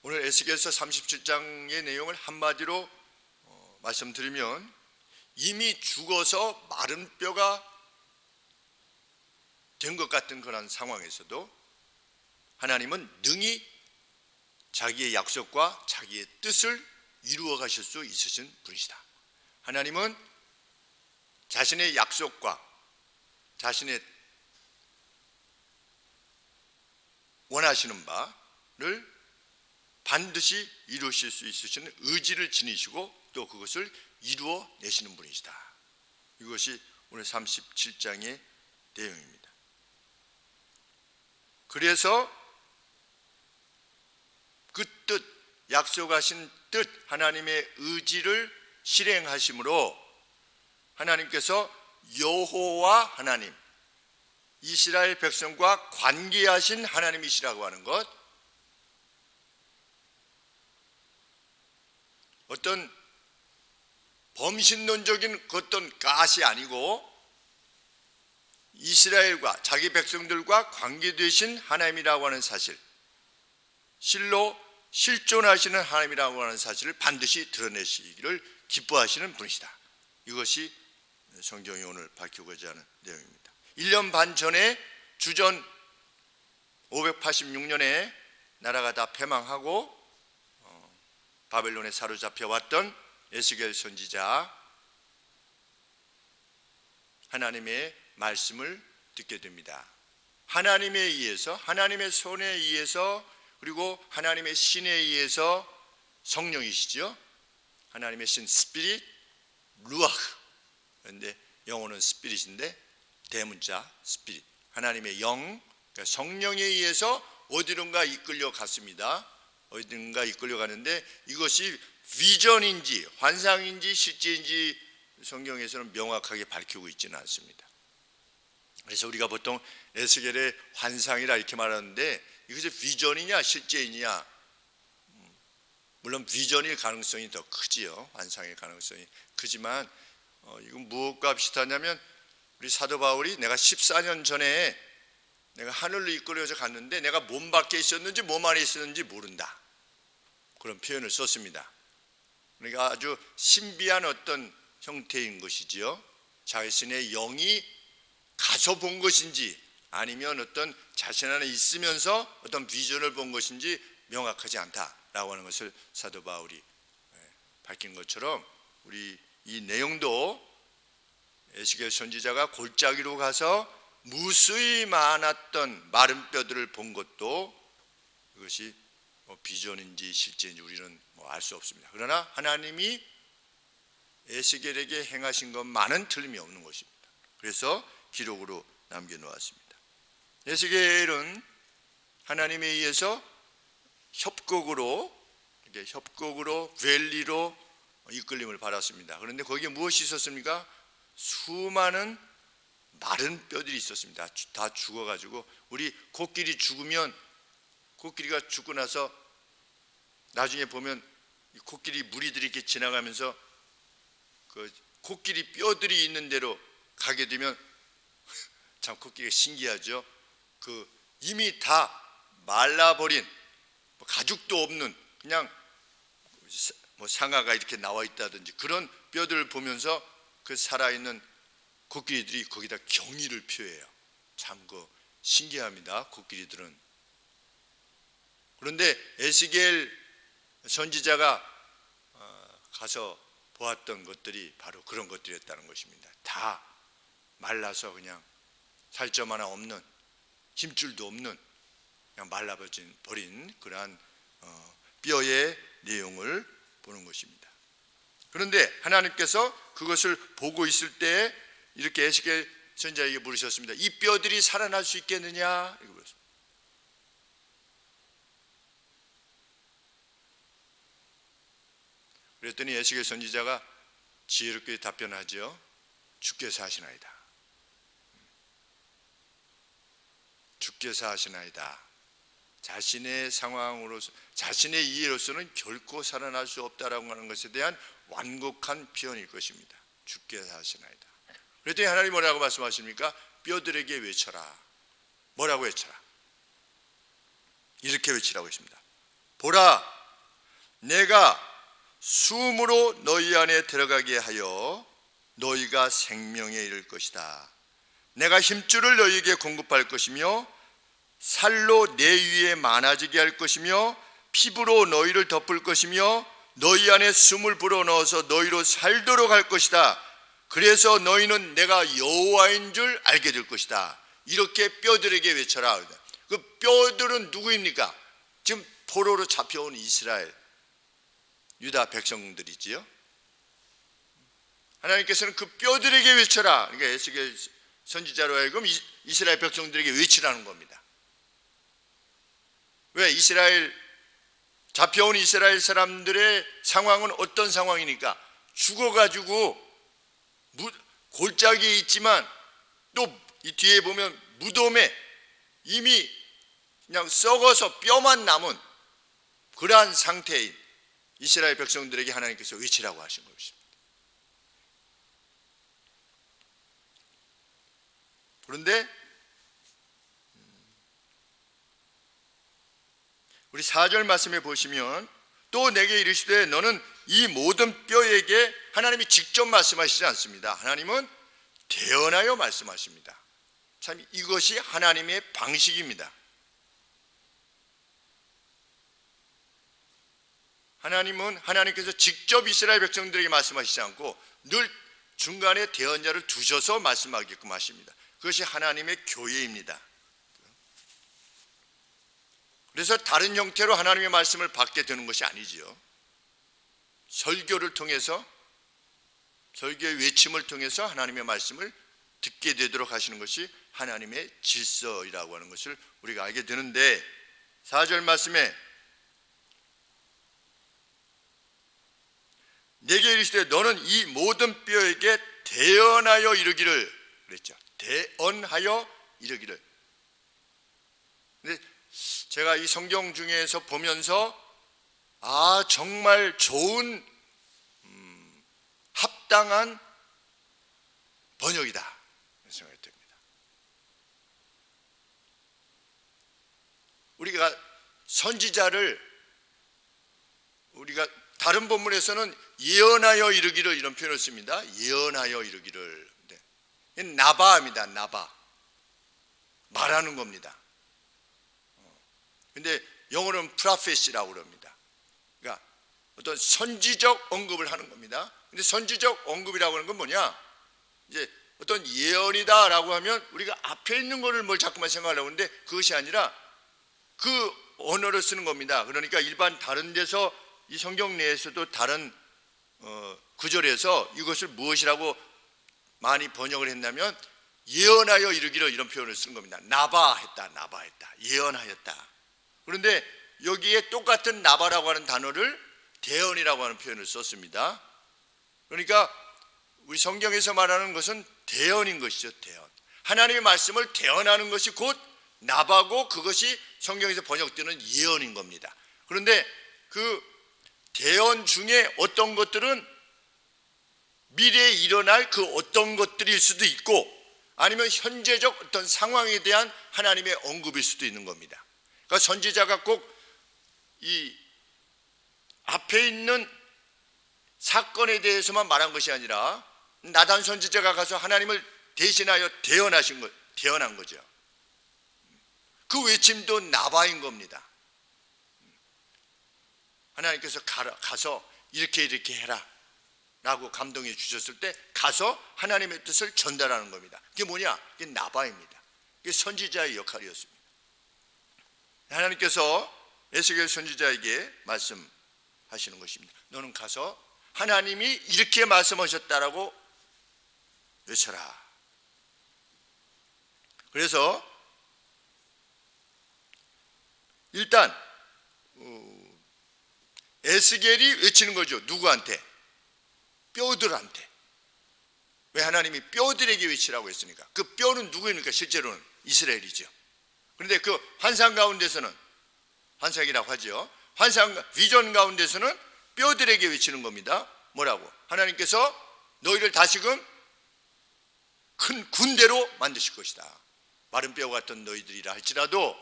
오늘 에스겔서 37장의 내용을 한마디로 말씀드리면, 이미 죽어서 마른 뼈가 된 것 같은 그런 상황에서도 하나님은 능히 자기의 약속과 자기의 뜻을 이루어 가실 수 있으신 분이시다. 하나님은 자신의 약속과 자신의 원하시는 바를 반드시 이루실 수 있으시는 의지를 지니시고 또 그것을 이루어 내시는 분이시다. 이것이 오늘 37장의 내용입니다. 그래서 그 뜻, 약속하신 뜻, 하나님의 의지를 실행하심으로 하나님께서 여호와 하나님, 이스라엘 백성과 관계하신 하나님이시라고 하는 것, 어떤 범신론적인 어떤 가시 아니고 이스라엘과 자기 백성들과 관계되신 하나님이라고 하는 사실, 실로 실존하시는 하나님이라고 하는 사실을 반드시 드러내시기를 기뻐하시는 분이시다. 이것이 성경이 오늘 밝히고자 하는 내용입니다. 1년 반 전에 주전 586년에 나라가 다 패망하고 바벨론에 사로잡혀 왔던 에스겔 선지자, 하나님의 말씀을 듣게 됩니다. 하나님에 의해서, 하나님의 손에 의해서, 그리고 하나님의 신에 의해서, 성령이시죠. 하나님의 신 스피릿, 루아흐. 그런데 영어는 스피릿인데 대문자 스피릿, 하나님의 영, 그러니까 성령에 의해서 어디론가 이끌려 갔습니다. 어디든가 이끌려 가는데 이것이 비전인지 환상인지 실제인지 성경에서는 명확하게 밝히고 있지는 않습니다. 그래서 우리가 보통 에스겔의 환상이라 이렇게 말하는데 이것이 비전이냐 실제이냐, 물론 비전일 가능성이 더 크지요. 환상의 가능성이 크지만 이건 무엇과 비슷하냐면, 우리 사도 바울이 내가 14년 전에 내가 하늘로 이끌려져 갔는데 내가 몸 밖에 있었는지 몸 안에 있었는지 모른다, 그런 표현을 썼습니다. 그러니까 아주 신비한 어떤 형태인 것이지요. 자신의 영이 가서 본 것인지 아니면 어떤 자신 안에 있으면서 어떤 비전을 본 것인지 명확하지 않다라고 하는 것을 사도 바울이 밝힌 것처럼, 우리 이 내용도 에스겔 선지자가 골짜기로 가서 무수히 많았던 마른 뼈들을 본 것도 그것이 비전인지 실제인지 우리는 알 수 없습니다. 그러나 하나님이 에스겔에게 행하신 것만은 틀림이 없는 것입니다. 그래서 기록으로 남겨놓았습니다. 에스겔은 하나님에 의해서 협곡으로 벨리로 이끌림을 받았습니다. 그런데 거기에 무엇이 있었습니까? 수많은 마른 뼈들이 있었습니다. 다 죽어가지고, 우리 코끼리 죽으면, 코끼리가 죽고 나서 나중에 보면 코끼리 무리들이 이렇게 지나가면서 그 코끼리 뼈들이 있는 데로 가게 되면 참 코끼리가 신기하죠. 그 이미 다 말라버린, 가죽도 없는 그냥 상아가 이렇게 나와 있다든지 그런 뼈들을 보면서 그 살아있는 코끼리들이 거기다 경의를 표해요. 참 신기합니다, 코끼리들은. 그런데 에스겔 선지자가 가서 보았던 것들이 바로 그런 것들이었다는 것입니다. 다 말라서 그냥 살점 하나 없는, 힘줄도 없는, 그냥 말라버린 그러한 뼈의 내용을 보는 것입니다. 그런데 하나님께서 그것을 보고 있을 때 이렇게 에스겔 선지자에게 물으셨습니다. 이 뼈들이 살아날 수 있겠느냐? 이렇게 물었습니다. 그랬더니 에스겔 선지자가 지혜롭게 답변하죠. 주께서 하시나이다. 주께서 하시나이다. 자신의 상황으로서, 자신의 이해로서는 결코 살아날 수 없다라고 하는 것에 대한 완곡한 표현일 것입니다. 주께서 하시나이다. 그랬더니 하나님이 뭐라고 말씀하십니까? 뼈들에게 외쳐라. 뭐라고 외쳐라? 이렇게 외치라고 했습니다. 보라, 내가 숨으로 너희 안에 들어가게 하여 너희가 생명에 이를 것이다. 내가 힘줄을 너희에게 공급할 것이며 살로 내 위에 많아지게 할 것이며 피부로 너희를 덮을 것이며 너희 안에 숨을 불어넣어서 너희로 살도록 할 것이다. 그래서 너희는 내가 여호와인 줄 알게 될 것이다. 이렇게 뼈들에게 외쳐라. 그 뼈들은 누구입니까? 지금 포로로 잡혀온 이스라엘 유다 백성들이지요. 하나님께서는 그 뼈들에게 외쳐라. 그러니까 에스겔 선지자로 하여금 이스라엘 백성들에게 외치라는 겁니다. 왜? 잡혀온 이스라엘 사람들의 상황은 어떤 상황이니까? 죽어가지고 골짜기에 있지만 또 이 뒤에 보면 무덤에 이미 그냥 썩어서 뼈만 남은 그러한 상태인 이스라엘 백성들에게 하나님께서 외치라고 하신 것입니다. 그런데 우리 4절 말씀에 보시면 또 내게 이르시되 너는 이 모든 뼈에게 하나님이 직접 말씀하시지 않습니다. 하나님은 대언하여 말씀하십니다. 참 이것이 하나님의 방식입니다. 하나님께서 직접 이스라엘 백성들에게 말씀하시지 않고 늘 중간에 대언자를 두셔서 말씀하게끔 하십니다. 그것이 하나님의 교회입니다. 그래서 다른 형태로 하나님의 말씀을 받게 되는 것이 아니지요. 설교를 통해서, 설교의 외침을 통해서 하나님의 말씀을 듣게 되도록 하시는 것이 하나님의 질서이라고 하는 것을 우리가 알게 되는데, 4절 말씀에 내게 이르시되 너는 이 모든 뼈에게 대언하여 이르기를 그랬죠. 대언하여 이르기를. 근데 제가 이 성경 중에서 보면서 정말 좋은 합당한 번역이다 생각이 듭니다. 우리가 선지자를 우리가 다른 본문에서는 예언하여 이르기를 이런 표현을 씁니다. 예언하여 이르기를. 나바입니다. 나바. 말하는 겁니다. 근데 영어로는 프라페시라고 그럽니다. 그러니까 어떤 선지적 언급을 하는 겁니다. 근데 선지적 언급이라고 하는 건 뭐냐? 이제 어떤 예언이다라고 하면 우리가 앞에 있는 거를 뭘 자꾸만 생각하려고 하는데 그것이 아니라 그 언어를 쓰는 겁니다. 그러니까 일반 다른 데서 이 성경 내에서도 다른 구절에서 이것을 무엇이라고 많이 번역을 했냐면 예언하여 이르기를 이런 표현을 쓴 겁니다. 나바했다. 예언하였다. 그런데 여기에 똑같은 나바라고 하는 단어를 대언이라고 하는 표현을 썼습니다. 그러니까 우리 성경에서 말하는 것은 대언인 것이죠. 대언. 하나님의 말씀을 대언하는 것이 곧 나바고 그것이 성경에서 번역되는 예언인 겁니다. 그런데 그 대언 중에 어떤 것들은 미래에 일어날 그 어떤 것들일 수도 있고 아니면 현재적 어떤 상황에 대한 하나님의 언급일 수도 있는 겁니다. 그러니까 선지자가 꼭 이 앞에 있는 사건에 대해서만 말한 것이 아니라 나단 선지자가 가서 하나님을 대신하여 대언한 거죠. 그 외침도 나바인 겁니다. 하나님께서 가서 이렇게 해라 라고 감동해 주셨을 때 가서 하나님의 뜻을 전달하는 겁니다. 그게 뭐냐? 그게 나바입니다. 그게 선지자의 역할이었습니다. 하나님께서 에스겔 선지자에게 말씀하시는 것입니다. 너는 가서 하나님이 이렇게 말씀하셨다라고 외쳐라. 그래서 일단 에스겔이 외치는 거죠. 누구한테? 뼈들한테. 왜 하나님이 뼈들에게 외치라고 했습니까? 그 뼈는 누구입니까? 실제로는 이스라엘이죠. 그런데 그 환상 가운데서는 환상이라고 하죠. 비전 가운데서는 뼈들에게 외치는 겁니다. 뭐라고? 하나님께서 너희를 다시금 큰 군대로 만드실 것이다. 마른 뼈 같은 너희들이라 할지라도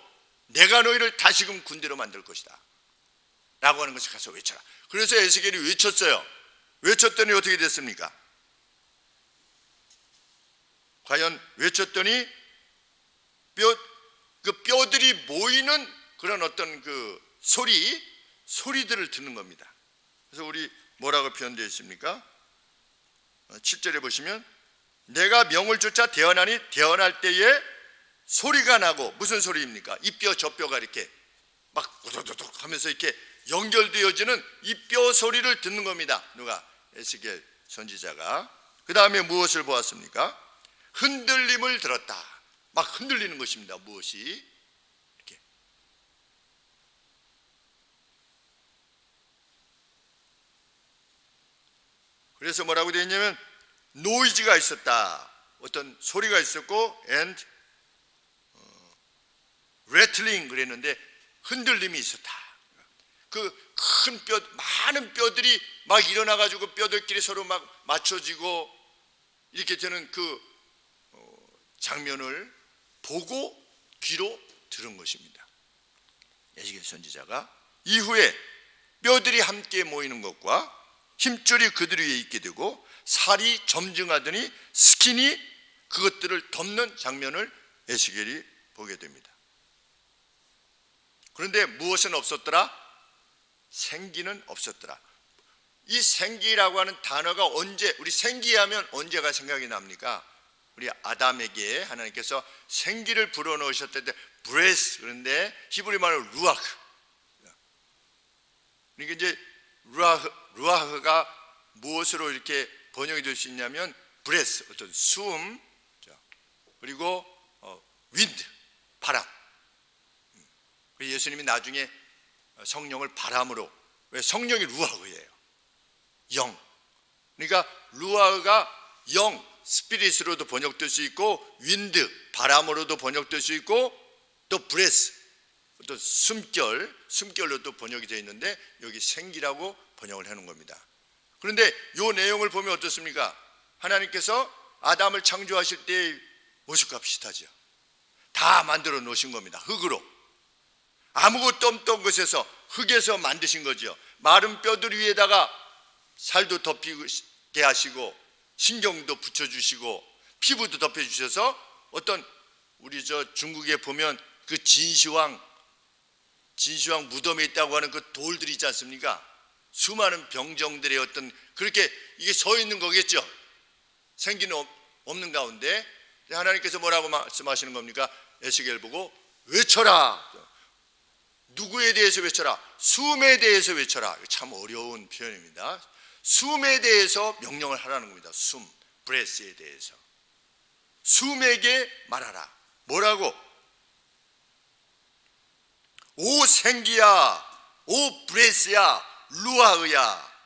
내가 너희를 다시금 군대로 만들 것이다. 라고 하는 것을 가서 외쳐라. 그래서 에스겔이 외쳤어요. 외쳤더니 어떻게 됐습니까? 과연 외쳤더니 뼈들이 모이는 그런 어떤 그 소리들을 듣는 겁니다. 그래서 우리 뭐라고 표현되어 있습니까? 7절에 보시면 내가 명을 쫓아 대언하니 대언할 때에 소리가 나고, 무슨 소리입니까? 이 뼈 저 뼈가 이렇게 막 우두두둑 하면서 이렇게 연결되어지는 이 뼈 소리를 듣는 겁니다. 누가? 에스겔 선지자가. 그 다음에 무엇을 보았습니까? 흔들림을 들었다. 막 흔들리는 것입니다. 무엇이? 이렇게. 그래서 뭐라고 되어 있냐면 노이즈가 있었다. 어떤 소리가 있었고 and rattling 그랬는데 흔들림이 있었다. 그 큰 뼈, 많은 뼈들이 막 일어나가지고 뼈들끼리 서로 막 맞춰지고 이렇게 되는 그 장면을 보고 귀로 들은 것입니다. 에스겔 선지자가. 이후에 뼈들이 함께 모이는 것과 힘줄이 그들 위에 있게 되고 살이 점증하더니 스킨이 그것들을 덮는 장면을 에스겔이 보게 됩니다. 그런데 무엇은 없었더라? 생기는 없었더라. 이 생기라고 하는 단어가 언제, 우리 생기하면 언제가 생각이 납니까? 우리 아담에게 하나님께서 생기를 불어넣으셨을 때 브레스, 그런데 히브리 말로 루아흐. 그러니까 이제 루아흐가 무엇으로 이렇게 번역이 될 수 있냐면 브레스, 어떤 숨, 그리고 윈드, 바람. 예수님이 나중에 성령을 바람으로, 왜? 성령이 루아흐예요. 영. 그러니까 루아흐가 영, 스피릿으로도 번역될 수 있고 윈드, 바람으로도 번역될 수 있고 또 브레스, 또 숨결로도 번역이 되어 있는데 여기 생기라고 번역을 해놓은 겁니다. 그런데 이 내용을 보면 어떻습니까? 하나님께서 아담을 창조하실 때의 모습과 비슷하죠. 다 만들어 놓으신 겁니다. 흙으로. 아무것도 없던 곳에서 흙에서 만드신 거죠. 마른 뼈들 위에다가 살도 덮이게 하시고 신경도 붙여주시고 피부도 덮여주셔서 어떤, 우리 중국에 보면 그 진시황 무덤에 있다고 하는 그 돌들이 있지 않습니까? 수많은 병정들의 어떤, 그렇게 이게 서 있는 거겠죠. 생기는 없는 가운데 하나님께서 뭐라고 말씀하시는 겁니까? 에스겔 보고 외쳐라. 누구에 대해서 외쳐라? 숨에 대해서 외쳐라. 참 어려운 표현입니다. 숨에 대해서 명령을 하라는 겁니다. 숨, 브레스에 대해서. 숨에게 말하라. 뭐라고? 오 생기야, 오 브레스야, 루아흐야,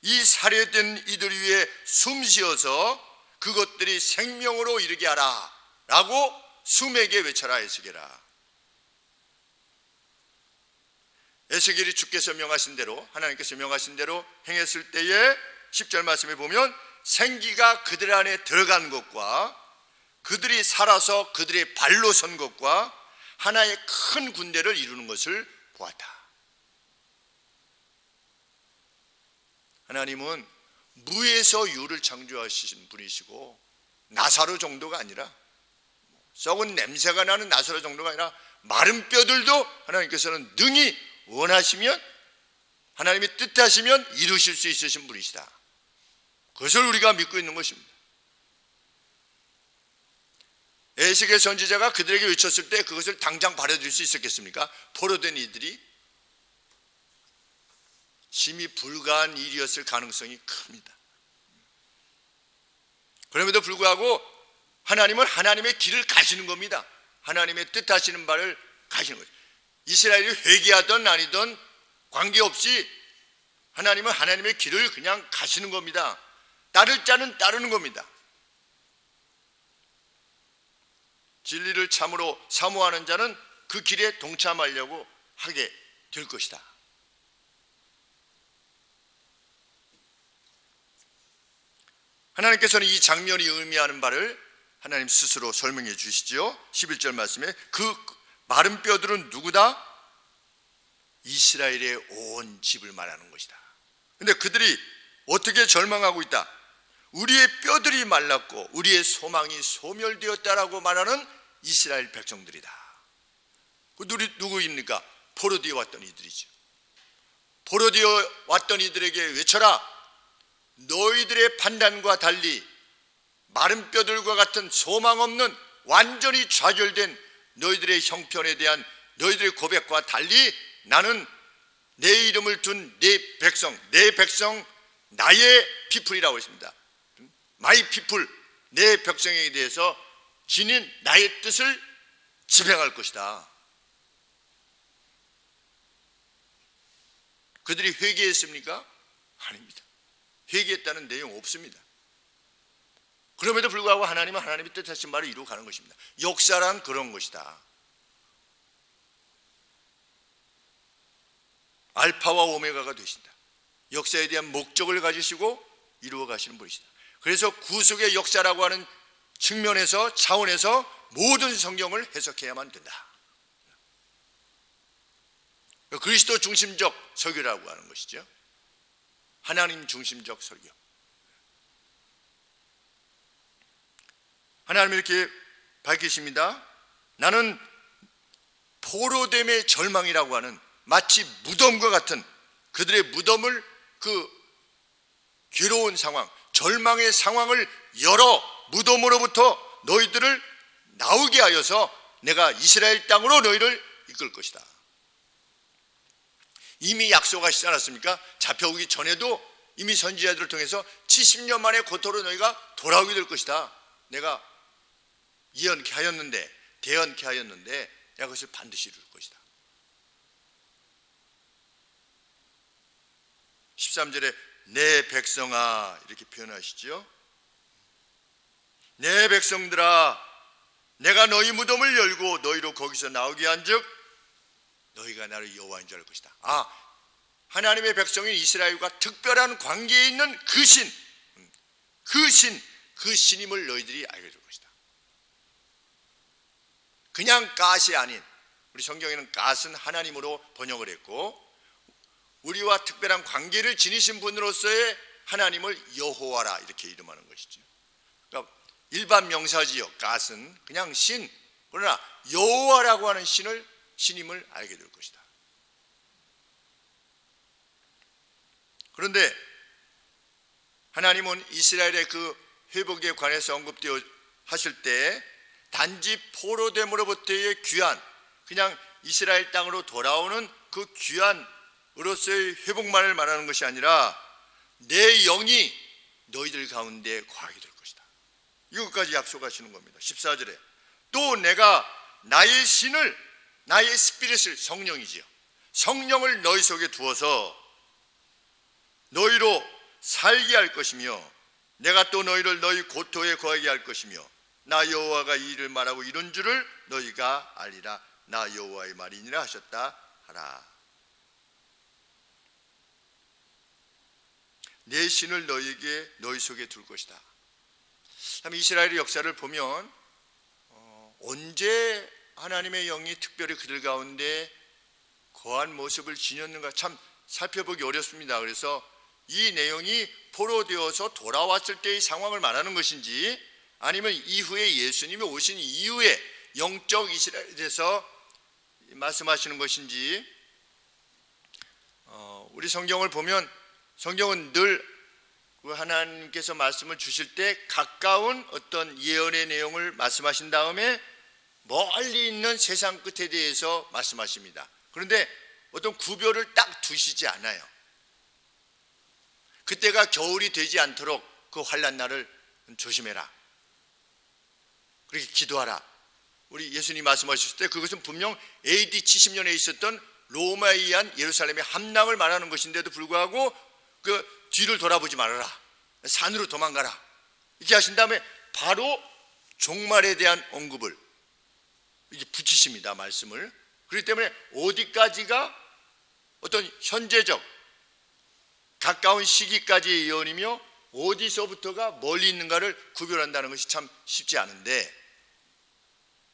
이 살해된 이들 위에 숨쉬어서 그것들이 생명으로 이르게 하라 라고 숨에게 외쳐라. 에스겔아. 에스겔이 주께서 명하신 대로, 하나님께서 명하신 대로 행했을 때에 10절 말씀에 보면 생기가 그들 안에 들어간 것과 그들이 살아서 그들의 발로 선 것과 하나의 큰 군대를 이루는 것을 보았다. 하나님은 무에서 유를 창조하신 분이시고 나사로 정도가 아니라, 썩은 냄새가 나는 나사로 정도가 아니라 마른 뼈들도 하나님께서는 능히 원하시면, 하나님이 뜻하시면 이루실 수 있으신 분이시다. 그것을 우리가 믿고 있는 것입니다. 에스겔 선지자가 그들에게 외쳤을 때 그것을 당장 발휘할 수 있었겠습니까? 포로된 이들이 심히 불가한 일이었을 가능성이 큽니다. 그럼에도 불구하고 하나님은 하나님의 길을 가시는 겁니다. 하나님의 뜻하시는 바를 가시는 거죠. 이스라엘이 회개하든 아니든 관계없이 하나님은 하나님의 길을 그냥 가시는 겁니다. 따를 자는 따르는 겁니다. 진리를 참으로 사모하는 자는 그 길에 동참하려고 하게 될 것이다. 하나님께서는 이 장면이 의미하는 바를 하나님 스스로 설명해 주시죠. 11절 말씀에 그 마른 뼈들은 누구다? 이스라엘의 온 집을 말하는 것이다. 근데 그들이 어떻게 절망하고 있다? 우리의 뼈들이 말랐고 우리의 소망이 소멸되었다라고 말하는 이스라엘 백성들이다. 그 누구입니까? 포로되어 왔던 이들이죠. 포로되어 왔던 이들에게 외쳐라. 너희들의 판단과 달리 마른 뼈들과 같은 소망 없는 완전히 좌절된 너희들의 형편에 대한 너희들의 고백과 달리 나는 내 이름을 둔 내 백성 나의 피플이라고 했습니다. 마이 피플, 내 백성에 대해서 지닌 나의 뜻을 지탱할 것이다. 그들이 회개했습니까? 아닙니다. 회개했다는 내용 없습니다. 그럼에도 불구하고 하나님은 하나님의 뜻하신 말을 이루어 가는 것입니다. 역사란 그런 것이다. 알파와 오메가가 되신다. 역사에 대한 목적을 가지시고 이루어 가시는 분이시다. 그래서 구속의 역사라고 하는 측면에서 차원에서 모든 성경을 해석해야만 된다. 그리스도 중심적 설교라고 하는 것이죠. 하나님 중심적 설교. 하나님이 이렇게 밝히십니다. 나는 포로됨의 절망이라고 하는 마치 무덤과 같은 그들의 무덤을 그 괴로운 상황, 절망의 상황을 열어 무덤으로부터 너희들을 나오게 하여서 내가 이스라엘 땅으로 너희를 이끌 것이다. 이미 약속하시지 않았습니까? 잡혀오기 전에도 이미 선지자들을 통해서 70년 만에 고토로 너희가 돌아오게 될 것이다. 내가 예언케 하였는데, 대언케 하였는데 내가 그것을 반드시 이룰 것이다. 13절에 내 백성아 이렇게 표현하시죠. 내 백성들아 내가 너희 무덤을 열고 너희로 거기서 나오게 한즉 너희가 나를 여호와인 줄 알 것이다. 하나님의 백성인 이스라엘과 특별한 관계에 있는 그 신임을 너희들이 알게 될 것이다. 그냥 갓이 아닌, 우리 성경에는 갓은 하나님으로 번역을 했고 우리와 특별한 관계를 지니신 분으로서의 하나님을 여호와라 이렇게 이름하는 것이죠. 그러니까 일반 명사지요. 갓은 그냥 신, 그러나 여호와라고 하는 신임을 알게 될 것이다. 그런데 하나님은 이스라엘의 그 회복에 관해서 언급되어 하실 때 단지 포로됨으로부터의 귀환, 그냥 이스라엘 땅으로 돌아오는 그 귀환으로서의 회복만을 말하는 것이 아니라 내 영이 너희들 가운데 거하게 될 것이다. 이것까지 약속하시는 겁니다. 14절에 또 내가 나의 신을, 나의 스피릿을, 성령이지요, 성령을 너희 속에 두어서 너희로 살게 할 것이며 내가 또 너희를 너희 고토에 거하게 할 것이며 나 여호와가 이 일을 말하고 이룬 줄을 너희가 알리라. 나 여호와의 말이니라 하셨다 하라. 내 신을 너희 속에 둘 것이다. 이스라엘의 역사를 보면 언제 하나님의 영이 특별히 그들 가운데 거한 모습을 지녔는가 참 살펴보기 어렵습니다. 그래서 이 내용이 포로되어서 돌아왔을 때의 상황을 말하는 것인지 아니면 이후에 예수님이 오신 이후에 영적 이스라엘에 대해서 말씀하시는 것인지, 우리 성경을 보면 성경은 늘 하나님께서 말씀을 주실 때 가까운 어떤 예언의 내용을 말씀하신 다음에 멀리 있는 세상 끝에 대해서 말씀하십니다. 그런데 어떤 구별을 딱 두시지 않아요. 그때가 겨울이 되지 않도록 그 환난 날을 조심해라, 그렇게 기도하라. 우리 예수님 말씀하셨을 때 그것은 분명 AD 70년에 있었던 로마에 의한 예루살렘의 함락을 말하는 것인데도 불구하고 그 뒤를 돌아보지 말아라, 산으로 도망가라 이렇게 하신 다음에 바로 종말에 대한 언급을 이렇게 붙이십니다. 말씀을. 그렇기 때문에 어디까지가 어떤 현재적 가까운 시기까지의 예언이며 어디서부터가 멀리 있는가를 구별한다는 것이 참 쉽지 않은데,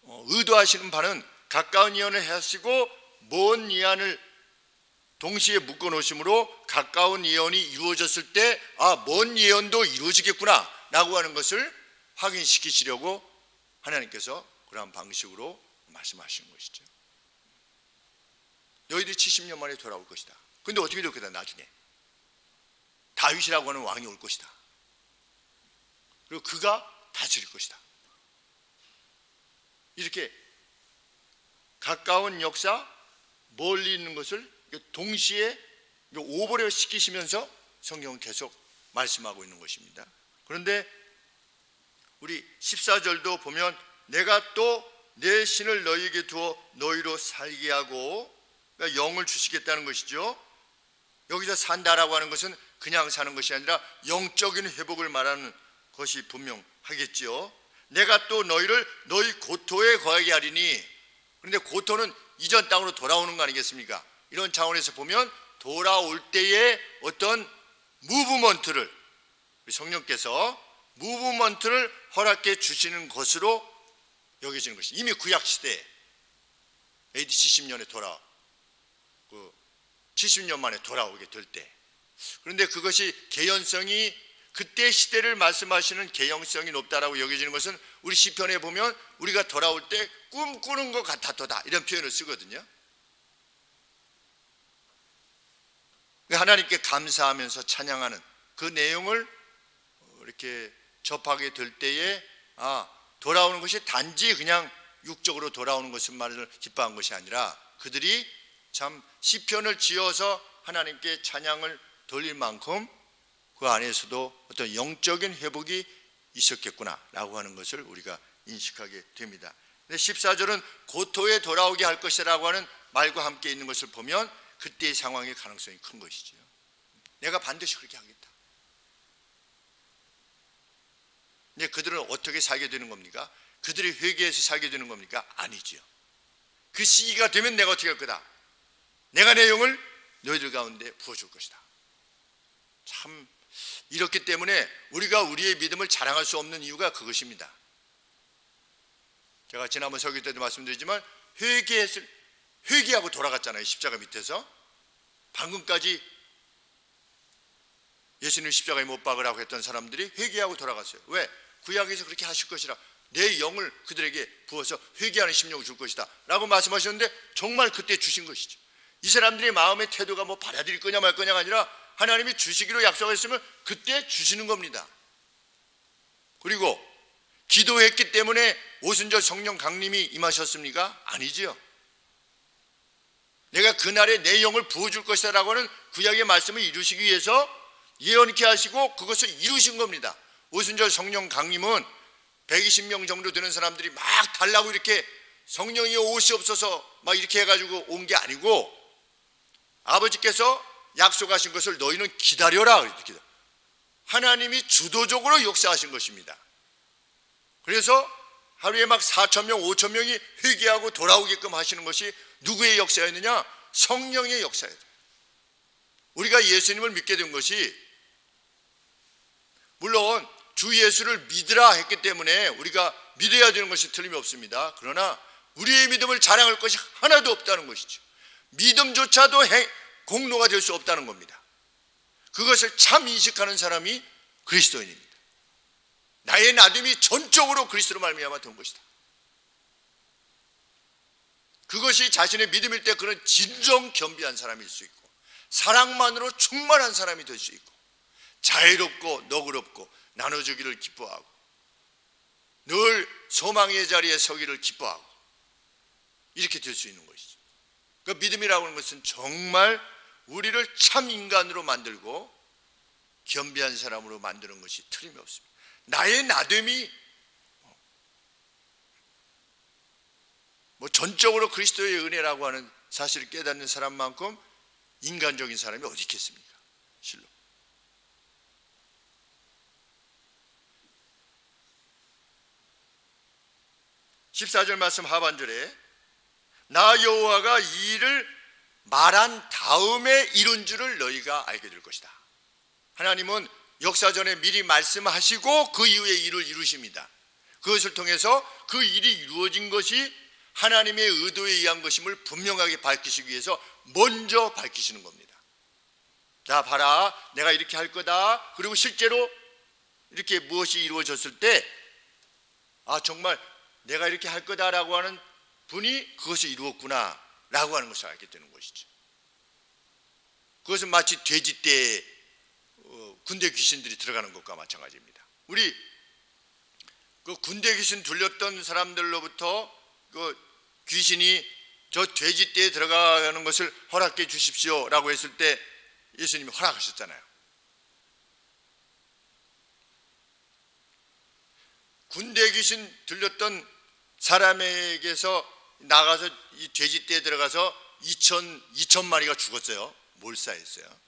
의도하시는 바는 가까운 예언을 하시고 먼 예언을 동시에 묶어 놓으심으로 가까운 예언이 이루어졌을 때 먼 예언도 이루어지겠구나 라고 하는 것을 확인시키시려고 하나님께서 그러한 방식으로 말씀하시는 것이죠. 너희들이 70년 만에 돌아올 것이다. 근데 어떻게 될 거다? 나중에 다윗이라고 하는 왕이 올 것이다. 그리고 그가 다스릴 것이다. 이렇게 가까운 역사, 멀리 있는 것을 동시에 오버랩 시키시면서 성경은 계속 말씀하고 있는 것입니다. 그런데 우리 14절도 보면 내가 또 내 신을 너희에게 두어 너희로 살게 하고, 그러니까 영을 주시겠다는 것이죠. 여기서 산다라고 하는 것은 그냥 사는 것이 아니라 영적인 회복을 말하는 것이 분명하겠죠. 내가 또 너희를 너희 고토에 거하게 하리니, 그런데 고토는 이전 땅으로 돌아오는 거 아니겠습니까? 이런 차원에서 보면 돌아올 때의 어떤 무브먼트를 성령께서 무브먼트를 허락해 주시는 것으로 여겨지는 것이 이미 구약시대에 AD 70년에 70년 만에 돌아오게 될 때, 그런데 그것이 개연성이 그때 시대를 말씀하시는 개연성이 높다라고 여겨지는 것은 우리 시편에 보면 우리가 돌아올 때 꿈꾸는 것 같았도다 이런 표현을 쓰거든요. 하나님께 감사하면서 찬양하는 그 내용을 이렇게 접하게 될 때에 돌아오는 것이 단지 그냥 육적으로 돌아오는 것만을 기뻐한 것이 아니라 그들이 참 시편을 지어서 하나님께 찬양을 돌릴 만큼 그 안에서도 어떤 영적인 회복이 있었겠구나라고 하는 것을 우리가 인식하게 됩니다. 근데 14절은 고토에 돌아오게 할 것이라고 하는 말과 함께 있는 것을 보면 그때의 상황의 가능성이 큰 것이죠. 내가 반드시 그렇게 하겠다. 근데 그들은 어떻게 살게 되는 겁니까? 그들이 회개해서 살게 되는 겁니까? 아니죠. 그 시기가 되면 내가 어떻게 할 거다? 내가 내 영을 너희들 가운데 부어줄 것이다. 참 이렇기 때문에 우리가 우리의 믿음을 자랑할 수 없는 이유가 그것입니다. 제가 지난번 설교 때도 말씀드리지만 회개하고 돌아갔잖아요. 십자가 밑에서 방금까지 예수님 십자가에 못 박으라고 했던 사람들이 회개하고 돌아갔어요. 왜? 구약에서 그렇게 하실 것이라, 내 영을 그들에게 부어서 회개하는 심령을 줄 것이다 라고 말씀하셨는데 정말 그때 주신 것이죠. 이 사람들의 마음의 태도가 받아들일 거냐 말 거냐가 아니라 하나님이 주시기로 약속했으면 그때 주시는 겁니다. 그리고 기도했기 때문에 오순절 성령 강림이 임하셨습니까? 아니지요. 내가 그날에 내 영을 부어줄 것이다 라고 하는 구약의 말씀을 이루시기 위해서 예언케 하시고 그것을 이루신 겁니다. 오순절 성령 강림은 120명 정도 되는 사람들이 막 달라고 이렇게 성령이 오시옵소서 막 이렇게 해가지고 온 게 아니고, 아버지께서 약속하신 것을 너희는 기다려라 이렇게 하나님이 주도적으로 역사하신 것입니다. 그래서 하루에 막 4,000명 5,000명이 회개하고 돌아오게끔 하시는 것이 누구의 역사였느냐? 성령의 역사였다. 우리가 예수님을 믿게 된 것이 물론 주 예수를 믿으라 했기 때문에 우리가 믿어야 되는 것이 틀림이 없습니다. 그러나 우리의 믿음을 자랑할 것이 하나도 없다는 것이죠. 믿음조차도 공로가 될 수 없다는 겁니다. 그것을 참 인식하는 사람이 그리스도인입니다. 나의 나됨이 전적으로 그리스도로 말미암아 된 것이다. 그것이 자신의 믿음일 때 그런 진정 겸비한 사람일 수 있고, 사랑만으로 충만한 사람이 될 수 있고, 자유롭고 너그럽고 나눠주기를 기뻐하고 늘 소망의 자리에 서기를 기뻐하고 이렇게 될 수 있는 것이죠. 그 믿음이라고 하는 것은 정말 우리를 참 인간으로 만들고 겸비한 사람으로 만드는 것이 틀림이 없습니다. 나의 나됨이 전적으로 그리스도의 은혜라고 하는 사실을 깨닫는 사람만큼 인간적인 사람이 어디 있겠습니까? 실로. 14절 말씀 하반절에 나 여호와가 이 일을 말한 다음에 이룬 줄을 너희가 알게 될 것이다. 하나님은 역사전에 미리 말씀하시고 그 이후에 일을 이루십니다. 그것을 통해서 그 일이 이루어진 것이 하나님의 의도에 의한 것임을 분명하게 밝히시기 위해서 먼저 밝히시는 겁니다. 자, 봐라, 내가 이렇게 할 거다. 그리고 실제로 이렇게 무엇이 이루어졌을 때, 아, 정말 내가 이렇게 할 거다라고 하는 분이 그것을 이루었구나 라고 하는 것을 알게 되는 것이죠. 그것은 마치 돼지떼에 군대 귀신들이 들어가는 것과 마찬가지입니다. 우리 그 군대 귀신 들렸던 사람들로부터 그 귀신이 저 돼지떼에 들어가는 것을 허락해 주십시오 라고 했을 때 예수님이 허락하셨잖아요. 군대 귀신 들렸던 사람에게서 나가서 이 돼지떼에 들어가서 2,000마리가 죽었어요. 몰사했어요.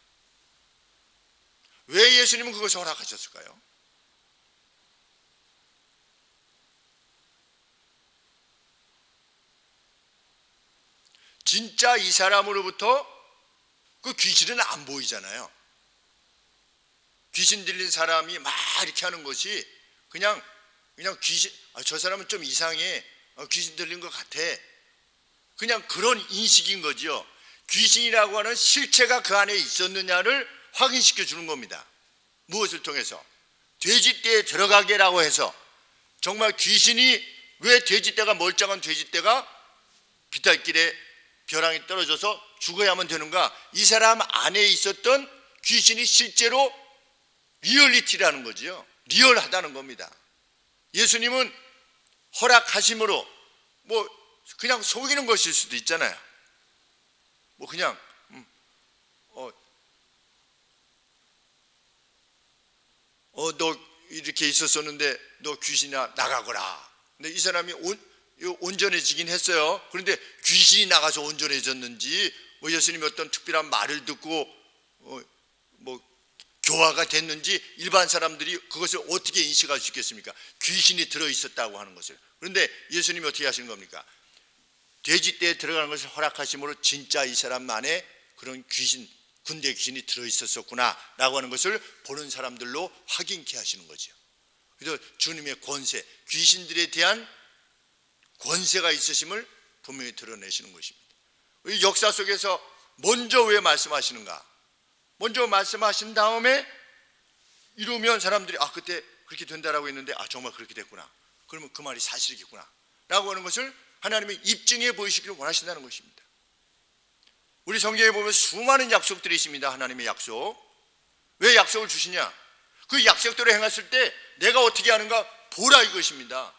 왜 예수님은 그것을 허락하셨을까요? 진짜 이 사람으로부터 그 귀신은 안 보이잖아요. 귀신 들린 사람이 막 이렇게 하는 것이 그냥 귀신, 저 사람은 좀 이상해, 귀신 들린 것 같아, 그냥 그런 인식인 거죠. 귀신이라고 하는 실체가 그 안에 있었느냐를 확인시켜 주는 겁니다. 무엇을 통해서? 돼지떼에 들어가게라고 해서 정말 귀신이, 왜 돼지떼가, 멀쩡한 돼지떼가 비탈길에 벼랑이 떨어져서 죽어야만 되는가? 이 사람 안에 있었던 귀신이 실제로 리얼리티라는 거죠. 리얼하다는 겁니다. 예수님은 허락하심으로 뭐 그냥 속이는 것일 수도 있잖아요. 뭐 그냥 너 이렇게 있었었는데 너 귀신아 나가거라. 근데 이 사람이 온전해지긴 했어요. 그런데 귀신이 나가서 온전해졌는지, 뭐 예수님이 어떤 특별한 말을 듣고 뭐 교화가 됐는지 일반 사람들이 그것을 어떻게 인식할 수 있겠습니까? 귀신이 들어있었다고 하는 것을. 그런데 예수님이 어떻게 하시는 겁니까? 돼지떼에 들어가는 것을 허락하심으로 진짜 이 사람 안에 그런 귀신, 군대 귀신이 들어있었구나 라고 하는 것을 보는 사람들로 확인케 하시는 거죠. 그래서 주님의 권세, 귀신들에 대한 권세가 있으심을 분명히 드러내시는 것입니다. 이 역사 속에서 먼저 왜 말씀하시는가? 먼저 말씀하신 다음에 이루면 사람들이 그때 그렇게 된다라고 했는데 정말 그렇게 됐구나, 그러면 그 말이 사실이겠구나 라고 하는 것을 하나님의 입증해 보이시기를 원하신다는 것입니다. 우리 성경에 보면 수많은 약속들이 있습니다. 하나님의 약속. 왜 약속을 주시냐? 그 약속대로 행했을 때 내가 어떻게 하는가 보라 이것입니다.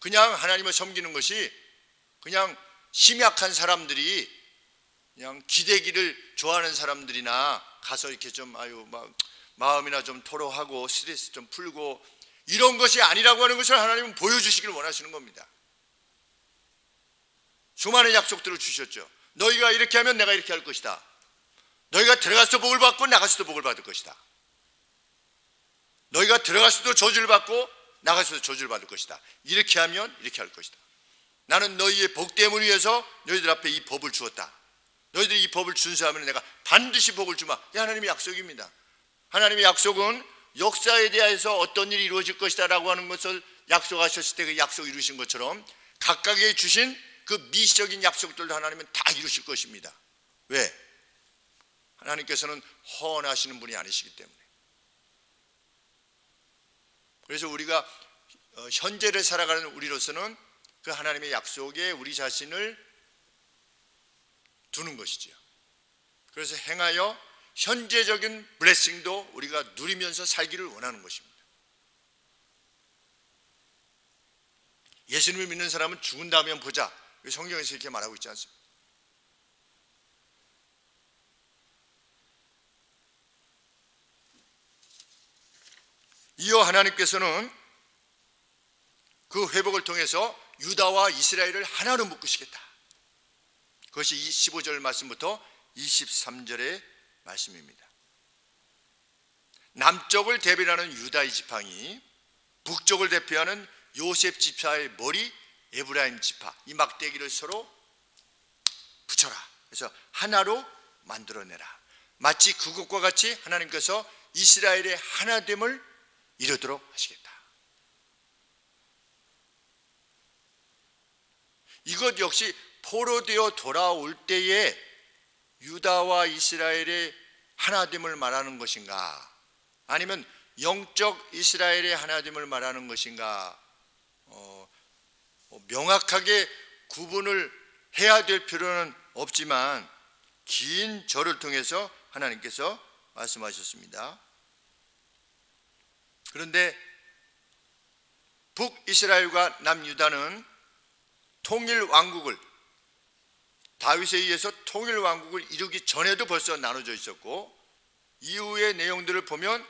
그냥 하나님을 섬기는 것이 그냥 심약한 사람들이, 그냥 기대기를 좋아하는 사람들이나 가서 이렇게 좀 마음이나 좀 토로하고 스트레스 좀 풀고 이런 것이 아니라고 하는 것을 하나님은 보여주시기를 원하시는 겁니다. 수많은 약속들을 주셨죠. 너희가 이렇게 하면 내가 이렇게 할 것이다. 너희가 들어가서도 복을 받고 나가서도 복을 받을 것이다. 너희가 들어가서도 저주를 받고 나가서도 저주를 받을 것이다. 이렇게 하면 이렇게 할 것이다. 나는 너희의 복됨을 위해서 너희들 앞에 이 법을 주었다. 너희들이 이 법을 준수하면 내가 반드시 복을 주마. 이 하나님의 약속입니다. 하나님의 약속은 역사에 대해서 어떤 일이 이루어질 것이다 라고 하는 것을 약속하셨을 때 그 약속 이루신 것처럼 각각의 주신 그 미시적인 약속들도 하나님은 다 이루실 것입니다. 왜? 하나님께서는 허언하시는 분이 아니시기 때문에. 그래서 우리가 현재를 살아가는 우리로서는 그 하나님의 약속에 우리 자신을 두는 것이지요. 그래서 행하여 현재적인 블레싱도 우리가 누리면서 살기를 원하는 것입니다. 예수님을 믿는 사람은 죽은 다음에 보자. 성경에서 이렇게 말하고 있지 않습니까? 이어 하나님께서는 그 회복을 통해서 유다와 이스라엘을 하나로 묶으시겠다. 그것이 15절 말씀부터 23절의 말씀입니다. 남쪽을 대변하는 유다의 지팡이, 북쪽을 대표하는 요셉 지파의 머리 에브라임 지파, 이 막대기를 서로 붙여라. 그래서 하나로 만들어내라. 마치 그것과 같이 하나님께서 이스라엘의 하나됨을 이루도록 하시겠다. 이것 역시 포로되어 돌아올 때에 유다와 이스라엘의 하나됨을 말하는 것인가, 아니면 영적 이스라엘의 하나됨을 말하는 것인가, 명확하게 구분을 해야 될 필요는 없지만 긴 절을 통해서 하나님께서 말씀하셨습니다. 그런데 북이스라엘과 남유다는 통일 왕국을, 다윗에 의해서 통일 왕국을 이루기 전에도 벌써 나눠져 있었고, 이후의 내용들을 보면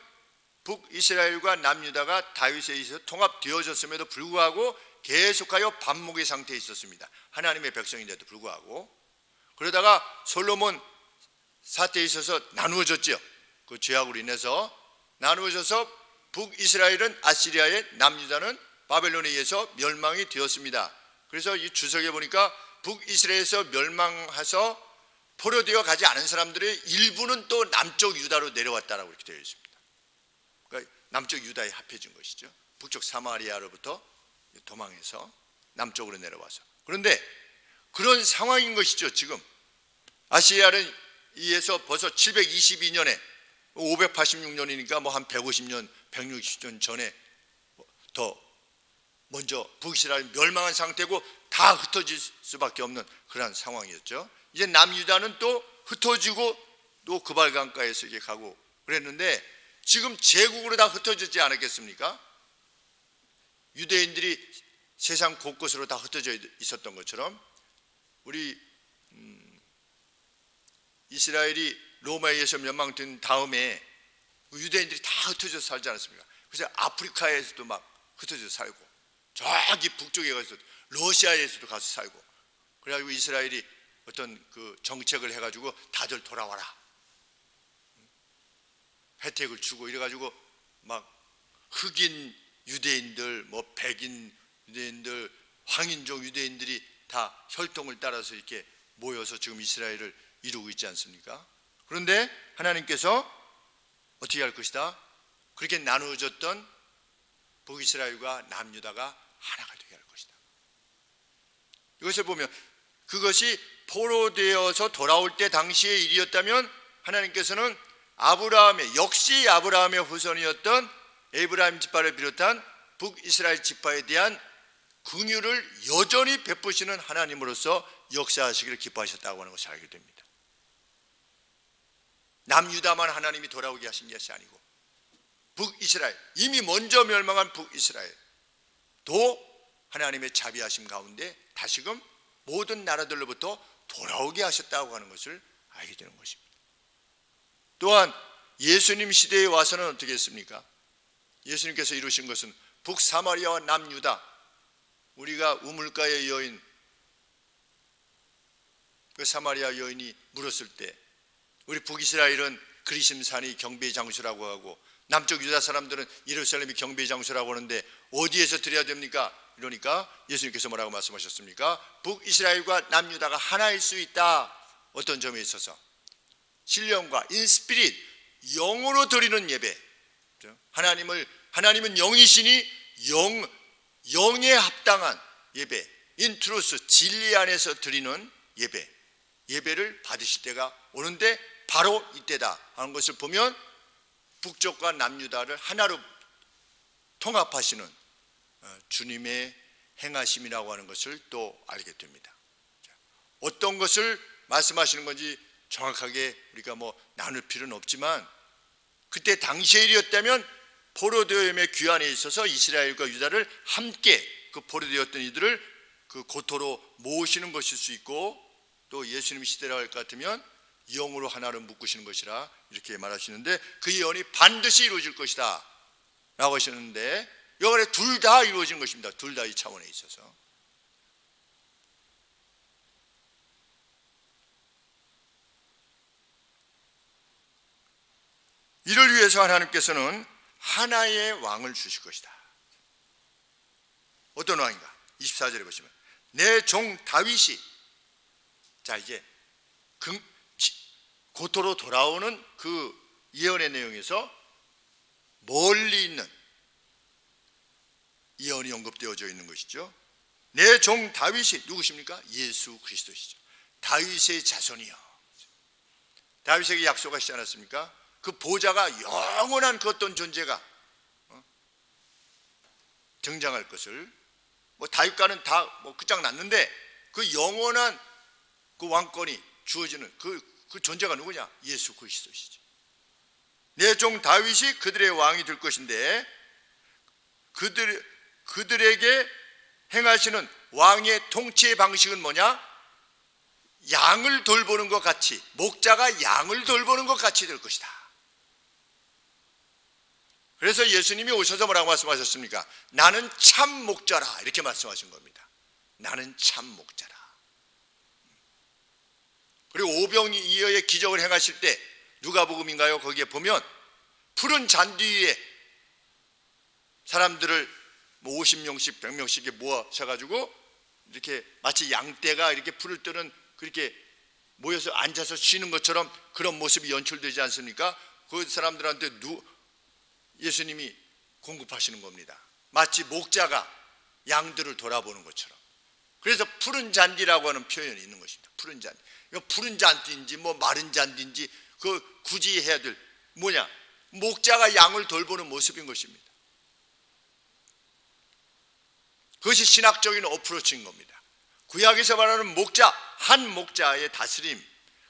북이스라엘과 남유다가 다윗에 의해서 통합되어졌음에도 불구하고 계속하여 반목의 상태에 있었습니다. 하나님의 백성인데도 불구하고. 그러다가 솔로몬 사태에 있어서 나누어졌죠. 그 죄악으로 인해서 나누어져서 북이스라엘은 아시리아에, 남유다는 바벨론에 의해서 멸망이 되었습니다. 그래서 이 주석에 보니까 북이스라엘에서 멸망해서 포로되어 가지 않은 사람들의 일부는 또 남쪽 유다로 내려왔다라고 이렇게 되어 있습니다. 그러니까 남쪽 유다에 합해진 것이죠. 북쪽 사마리아로부터 도망해서 남쪽으로 내려와서. 그런데 그런 상황인 것이죠. 지금 아시리아에 의해서 벌써 722년에 586년이니까 뭐 한 150년, 160년 전에 더 먼저 북이스라엘 멸망한 상태고 다 흩어질 수밖에 없는 그러한 상황이었죠. 이제 남유다는 또 흩어지고 또 그발강가에서 이렇게 가고 그랬는데, 지금 제국으로 다 흩어졌지 않았겠습니까? 유대인들이 세상 곳곳으로 다 흩어져 있었던 것처럼 우리 이스라엘이 로마에 의해서 멸망된 다음에 유대인들이 다 흩어져서 살지 않았습니까? 그래서 아프리카에서도 막 흩어져서 살고, 저기 북쪽에 가서 러시아에서도 가서 살고, 그래가지고 이스라엘이 어떤 그 정책을 해가지고 다들 돌아와라, 혜택을 주고 이래가지고 막 흑인 유대인들, 뭐 백인 유대인들, 황인종 유대인들이 다 혈통을 따라서 이렇게 모여서 지금 이스라엘을 이루고 있지 않습니까? 그런데 하나님께서 어떻게 할 것이다? 그렇게 나누어졌던 북이스라엘과 남유다가 하나가 되게 할 것이다. 이것을 보면 그것이 포로되어서 돌아올 때 당시의 일이었다면, 하나님께서는 아브라함의, 역시 아브라함의 후손이었던 에브라임 지파를 비롯한 북이스라엘 지파에 대한 긍휼을 여전히 베푸시는 하나님으로서 역사하시기를 기뻐하셨다고 하는 것을 알게 됩니다. 남유다만 하나님이 돌아오게 하신 것이 아니고 북이스라엘, 이미 먼저 멸망한 북이스라엘도 하나님의 자비하심 가운데 다시금 모든 나라들로부터 돌아오게 하셨다고 하는 것을 알게 되는 것입니다. 또한 예수님 시대에 와서는 어떻게 했습니까? 예수님께서 이루신 것은 북사마리아와 남유다, 우리가 우물가의 여인, 그 사마리아 여인이 물었을 때 우리 북이스라엘은 그리심산이 경배의 장소라고 하고 남쪽 유다 사람들은 예루살렘이 경배의 장소라고 하는데 어디에서 드려야 됩니까? 이러니까 예수님께서 뭐라고 말씀하셨습니까? 북이스라엘과 남유다가 하나일 수 있다. 어떤 점에 있어서? 신령과 인스피릿, 영으로 드리는 예배. 하나님은 영이시니 영에 합당한 예배, 인트루스, 진리 안에서 드리는 예배를 받으실 때가 오는데 바로 이때다 하는 것을 보면 북쪽과 남유다를 하나로 통합하시는 주님의 행하심이라고 하는 것을 또 알게 됩니다. 어떤 것을 말씀하시는 건지 정확하게 우리가 뭐 나눌 필요는 없지만, 그때 당시의 일이었다면 포로되어임의 귀환에 있어서 이스라엘과 유다를 함께 그 포로되었던 이들을 그 고토로 모으시는 것일 수 있고, 또 예수님 시대라고 할 것 같으면 영으로 하나로 묶으시는 것이라 이렇게 말하시는데, 그 예언이 반드시 이루어질 것이다 라고 하시는데 여간에 둘 다 이루어진 것입니다. 둘 다 이 차원에 있어서. 이를 위해서 하나님께서는 하나의 왕을 주실 것이다. 어떤 왕인가? 24절에 보시면 내 종 다윗이, 자 이제 고토로 돌아오는 그 예언의 내용에서 멀리 있는 예언이 언급되어져 있는 것이죠. 내 종 다윗이 누구십니까? 예수 그리스도시죠. 다윗의 자손이요. 다윗에게 약속하시지 않았습니까? 그 보좌가 영원한 그 어떤 존재가 등장할 것을, 다윗과는 다 끝장났는데 그 영원한 그 왕권이 주어지는 그 존재가 누구냐? 예수 그리스도시죠. 내 종 다윗이 그들의 왕이 될 것인데, 그들에게 행하시는 왕의 통치의 방식은 뭐냐? 양을 돌보는 것 같이, 목자가 양을 돌보는 것 같이 될 것이다. 그래서 예수님이 오셔서 뭐라고 말씀하셨습니까? 나는 참 목자라, 이렇게 말씀하신 겁니다. 나는 참 목자라. 그리고 오병이어의 기적을 행하실 때, 누가복음인가요? 거기에 보면 푸른 잔디 위에 사람들을 50명씩 100명씩 모아셔가지고 이렇게 마치 양떼가 이렇게 풀을 뜨는 그렇게 모여서 앉아서 쉬는 것처럼 그런 모습이 연출되지 않습니까? 그 사람들한테 예수님이 공급하시는 겁니다. 마치 목자가 양들을 돌아보는 것처럼. 그래서 푸른 잔디라고 하는 표현이 있는 것입니다. 푸른 잔디. 이거 푸른 잔디인지 마른 잔디인지 굳이 해야 될 뭐냐? 목자가 양을 돌보는 모습인 것입니다. 그것이 신학적인 어프로치인 겁니다. 구약에서 말하는 목자, 한 목자의 다스림,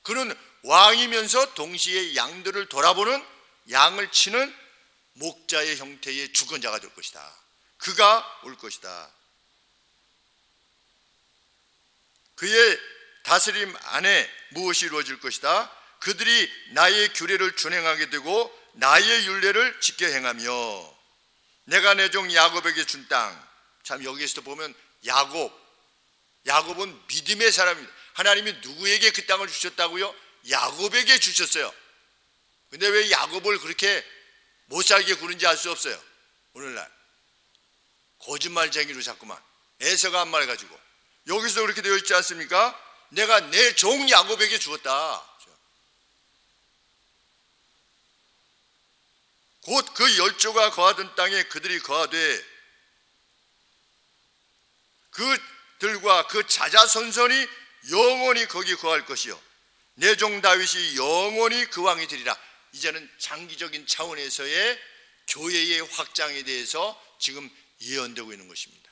그는 왕이면서 동시에 양들을 돌아보는, 양을 치는 목자의 형태의 주권자가 될 것이다. 그가 올 것이다. 그의 다스림 안에 무엇이 이루어질 것이다? 그들이 나의 규례를 준행하게 되고 나의 율례를 지켜 행하며 내가 내 종 야곱에게 준 땅. 참 여기에서도 보면 야곱은 믿음의 사람입니다. 하나님이 누구에게 그 땅을 주셨다고요? 야곱에게 주셨어요. 근데 왜 야곱을 그렇게 못살게 구는지 알 수 없어요. 오늘날 거짓말쟁이로 자꾸만 에서가 한 말 가지고 여기서 그렇게 되어 있지 않습니까? 내가 내 종 야곱에게 주었다. 곧 그 열조가 거하던 땅에 그들이 거하되 그들과 그 자자손손이 영원히 거기 거할 것이요 내 종 다윗이 영원히 그 왕이 되리라. 이제는 장기적인 차원에서의 교회의 확장에 대해서 지금 예언되고 있는 것입니다.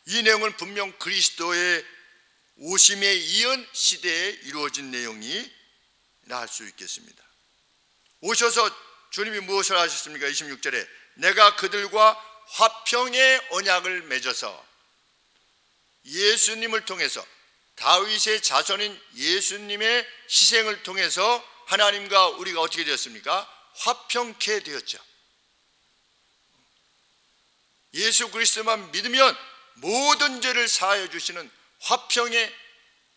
이 내용은 분명 그리스도의 오심에 이은 시대에 이루어진 내용이라 할 수 있겠습니다. 오셔서 주님이 무엇을 하셨습니까? 26절에 내가 그들과 화평의 언약을 맺어서, 예수님을 통해서, 다윗의 자손인 예수님의 희생을 통해서 하나님과 우리가 어떻게 되었습니까? 화평케 되었죠. 예수 그리스도만 믿으면 모든 죄를 사하여 주시는 화평의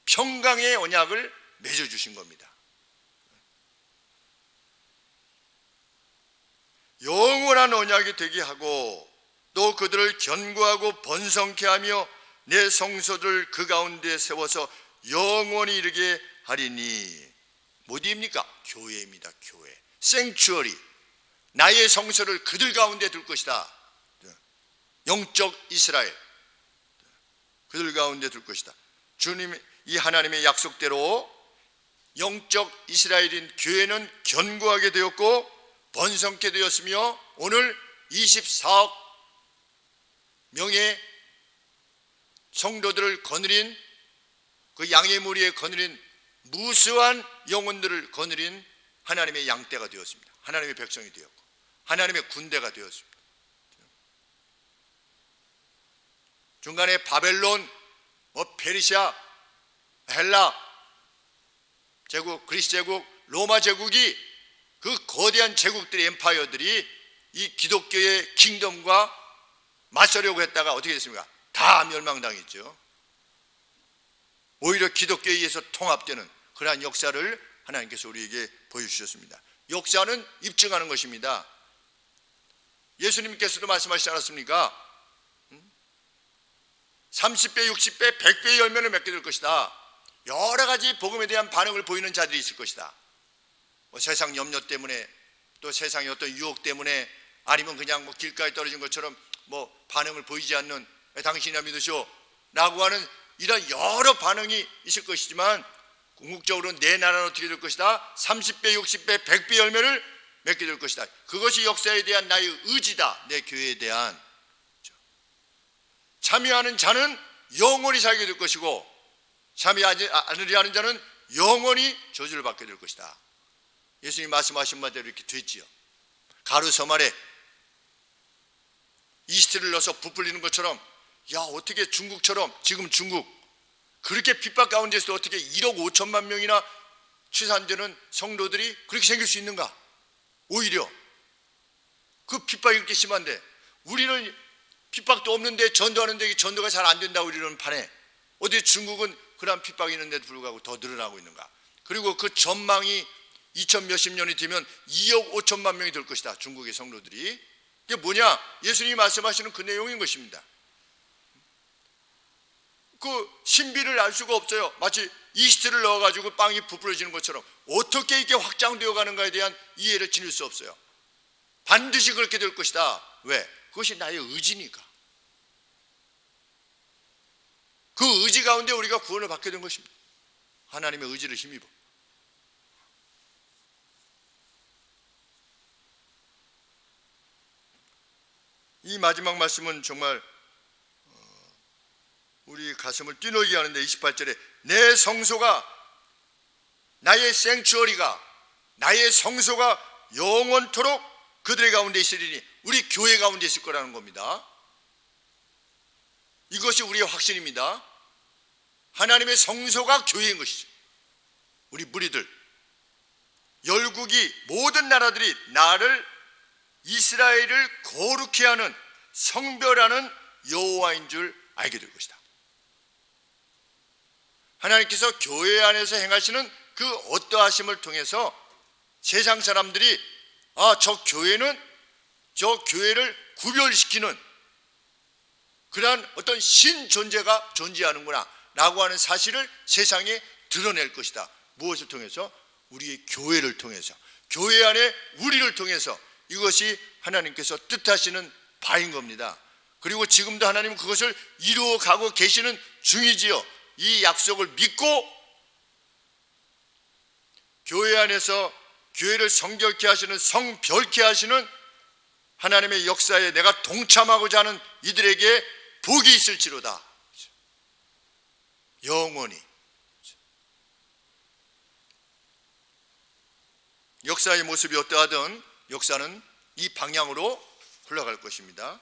평강의 언약을 맺어주신 겁니다. 영원한 언약이 되게 하고 또 그들을 견고하고 번성케 하며 내 성소를 그 가운데 세워서 영원히 이르게 하리니. 어디입니까? 교회입니다. 교회. 생츄어리. 나의 성소를 그들 가운데 둘 것이다. 영적 이스라엘. 그들 가운데 둘 것이다. 주님, 이 하나님의 약속대로 영적 이스라엘인 교회는 견고하게 되었고 번성케 되었으며 오늘 24억 명의 성도들을 거느린, 그 양의 무리에 거느린 무수한 영혼들을 거느린 하나님의 양떼가 되었습니다. 하나님의 백성이 되었고 하나님의 군대가 되었습니다. 중간에 바벨론, 페르시아, 헬라 제국, 그리스 제국, 로마 제국이, 그 거대한 제국들의 엠파이어들이 이 기독교의 킹덤과 맞서려고 했다가 어떻게 됐습니까? 다 멸망당했죠. 오히려 기독교에 의해서 통합되는 그러한 역사를 하나님께서 우리에게 보여주셨습니다. 역사는 입증하는 것입니다. 예수님께서도 말씀하시지 않았습니까? 30배, 60배, 100배의 열매를 맺게 될 것이다. 여러 가지 복음에 대한 반응을 보이는 자들이 있을 것이다. 세상 염려 때문에, 또 세상의 어떤 유혹 때문에, 아니면 그냥 뭐 길가에 떨어진 것처럼 뭐 반응을 보이지 않는 당신이나 믿으시오 라고 하는 이런 여러 반응이 있을 것이지만 궁극적으로 내 나라는 어떻게 될 것이다? 30배, 60배, 100배 열매를 맺게 될 것이다. 그것이 역사에 대한 나의 의지다. 내 교회에 대한. 참여하는 자는 영원히 살게 될 것이고 참여하지 않으려 하는 자는 영원히 저주를 받게 될 것이다. 예수님 말씀하신 말대로 이렇게 됐지요. 가루 서말에 이스트를 넣어서 부풀리는 것처럼, 야, 어떻게 중국처럼, 지금 중국 그렇게 핍박 가운데서도 어떻게 1억 5천만 명이나 취산되는 성도들이 그렇게 생길 수 있는가? 오히려 그 핍박이 그렇게 심한데 우리는 핍박도 없는데 전도하는데 전도가 잘 안 된다고 이러는 판에 어디 중국은 그런 핍박이 있는데도 불구하고 더 늘어나고 있는가? 그리고 그 전망이 2000 몇십 년이 되면 2억 5천만 명이 될 것이다. 중국의 성도들이. 이게 뭐냐? 예수님이 말씀하시는 그 내용인 것입니다. 그 신비를 알 수가 없어요. 마치 이스트를 넣어가지고 빵이 부풀어지는 것처럼 어떻게 이게 확장되어 가는가에 대한 이해를 지닐 수 없어요. 반드시 그렇게 될 것이다. 왜? 그것이 나의 의지니까. 그 의지 가운데 우리가 구원을 받게 된 것입니다. 하나님의 의지를 힘입어. 이 마지막 말씀은 정말 우리 가슴을 뛰놀게 하는데 28절에 내 성소가 나의 생추어리가 나의 성소가 영원토록 그들의 가운데 있으리니 우리 교회 가운데 있을 거라는 겁니다. 이것이 우리의 확신입니다. 하나님의 성소가 교회인 것이죠. 우리 무리들, 열국이 모든 나라들이 나를 이스라엘을 거룩히 하는 성별하는 여호와인 줄 알게 될 것이다. 하나님께서 교회 안에서 행하시는 그 어떠하심을 통해서 세상 사람들이 저 교회를 구별시키는 그러한 어떤 신 존재가 존재하는구나 라고 하는 사실을 세상에 드러낼 것이다. 무엇을 통해서? 우리의 교회를 통해서, 교회 안에 우리를 통해서. 이것이 하나님께서 뜻하시는 바인 겁니다. 그리고 지금도 하나님은 그것을 이루어가고 계시는 중이지요. 이 약속을 믿고 교회 안에서 교회를 성결케 하시는, 성별케 하시는 하나님의 역사에 내가 동참하고자 하는 이들에게 복이 있을지로다. 영원히. 역사의 모습이 어떠하든 역사는 이 방향으로 흘러갈 것입니다.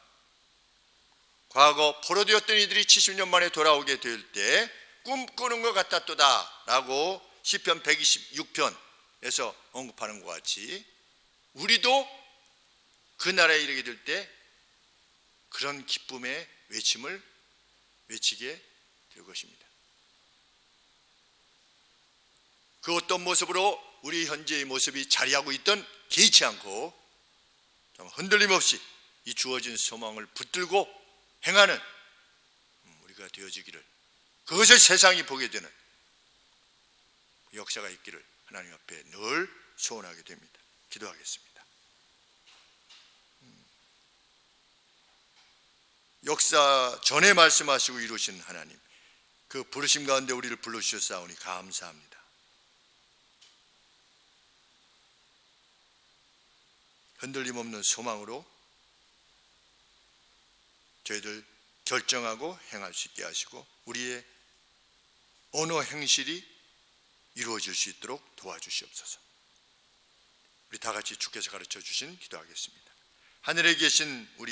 과거 포로되었던 이들이 70년 만에 돌아오게 될 때 꿈꾸는 것 같았도다 라고 시편 126편에서 언급하는 것 같이 우리도 그 나라에 이르게 될 때 그런 기쁨의 외침을 외치게 될 것입니다. 그 어떤 모습으로 우리 현재의 모습이 자리하고 있던 개의치 않고 흔들림 없이 이 주어진 소망을 붙들고 행하는 우리가 되어지기를, 그것을 세상이 보게 되는 역사가 있기를 하나님 앞에 늘 소원하게 됩니다. 기도하겠습니다. 역사 전에 말씀하시고 이루신 하나님, 그 부르심 가운데 우리를 불러주셨사오니 감사합니다. 흔들림 없는 소망으로 저희들 결정하고 행할 수 있게 하시고 우리의 언어 행실이 이루어질 수 있도록 도와주시옵소서. 우리 다 같이 주께서 가르쳐 주신 기도하겠습니다. 하늘에 계신 우리